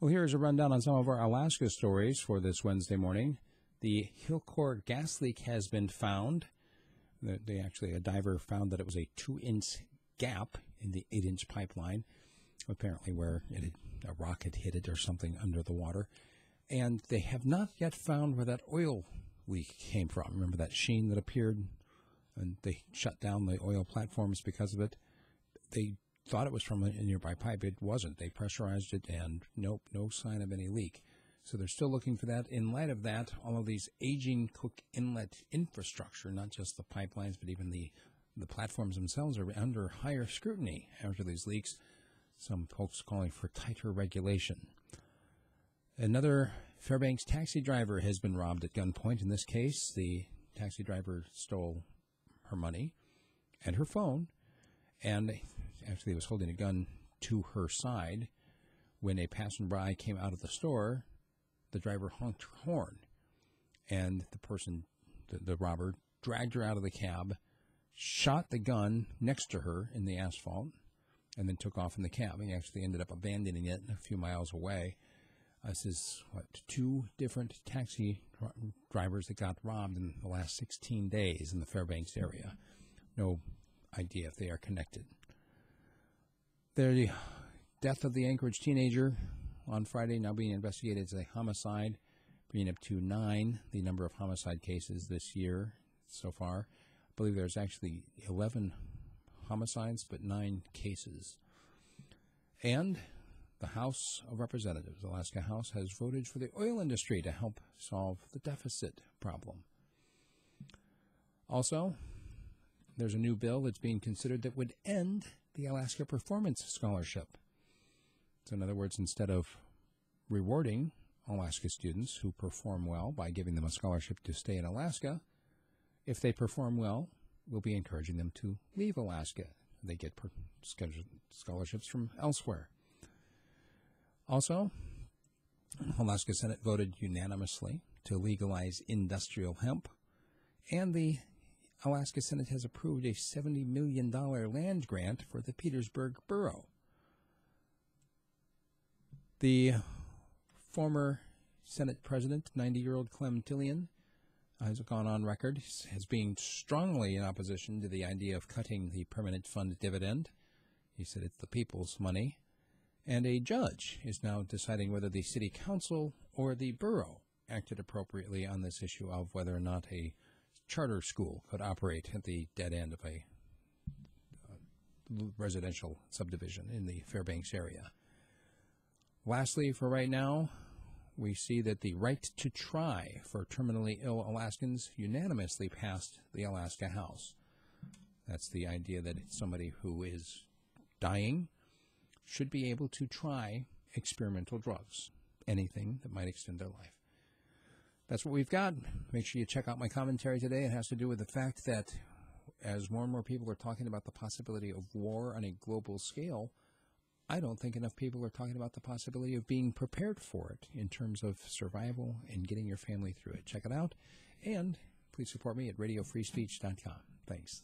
Well, here's a rundown on some of our Alaska stories for this Wednesday morning. The Hilcorp gas leak has been found. A diver found that it was a 2-inch gap in the 8-inch pipeline, apparently where a rock had hit it or something under the water. And they have not yet found where that oil leak came from. Remember that sheen that appeared, and they shut down the oil platforms because of it? They thought it was from a nearby pipe. It wasn't. They pressurized it, and nope, no sign of any leak. So they're still looking for that. In light of that, all of these aging Cook Inlet infrastructure, not just the pipelines, but even the platforms themselves, are under higher scrutiny after these leaks. Some folks calling for tighter regulation. Another Fairbanks taxi driver has been robbed at gunpoint. In this case, the taxi driver stole her money and her phone, and actually was holding a gun to her side. When a passerby came out of the store, the driver honked her horn, and the robber, dragged her out of the cab, shot the gun next to her in the asphalt, and then took off in the cab. He actually ended up abandoning it a few miles away. This is, 2 different taxi drivers that got robbed in the last 16 days in the Fairbanks area. No idea if they are connected. The death of the Anchorage teenager on Friday now being investigated as a homicide, bringing up to 9 the number of homicide cases this year so far. I believe there's actually 11 homicides, but 9 cases. And the House of Representatives, Alaska House, has voted for the oil industry to help solve the deficit problem. Also, there's a new bill that's being considered that would end the Alaska Performance Scholarship. So in other words, instead of rewarding Alaska students who perform well by giving them a scholarship to stay in Alaska, if they perform well, we'll be encouraging them to leave Alaska. They get scholarships from elsewhere. Also, Alaska Senate voted unanimously to legalize industrial hemp, and the Alaska Senate has approved a $70 million land grant for the Petersburg Borough. The former Senate President, 90-year-old Clem Tillian, has gone on record as being strongly in opposition to the idea of cutting the permanent fund dividend. He said it's the people's money. And a judge is now deciding whether the city council or the borough acted appropriately on this issue of whether or not a charter school could operate at the dead end of a residential subdivision in the Fairbanks area. Lastly, for right now, we see that the right to try for terminally ill Alaskans unanimously passed the Alaska House. That's the idea that somebody who is dying should be able to try experimental drugs, anything that might extend their life. That's what we've got. Make sure you check out my commentary today. It has to do with the fact that as more and more people are talking about the possibility of war on a global scale, I don't think enough people are talking about the possibility of being prepared for it in terms of survival and getting your family through it. Check it out, and please support me at radiofreespeech.com. Thanks.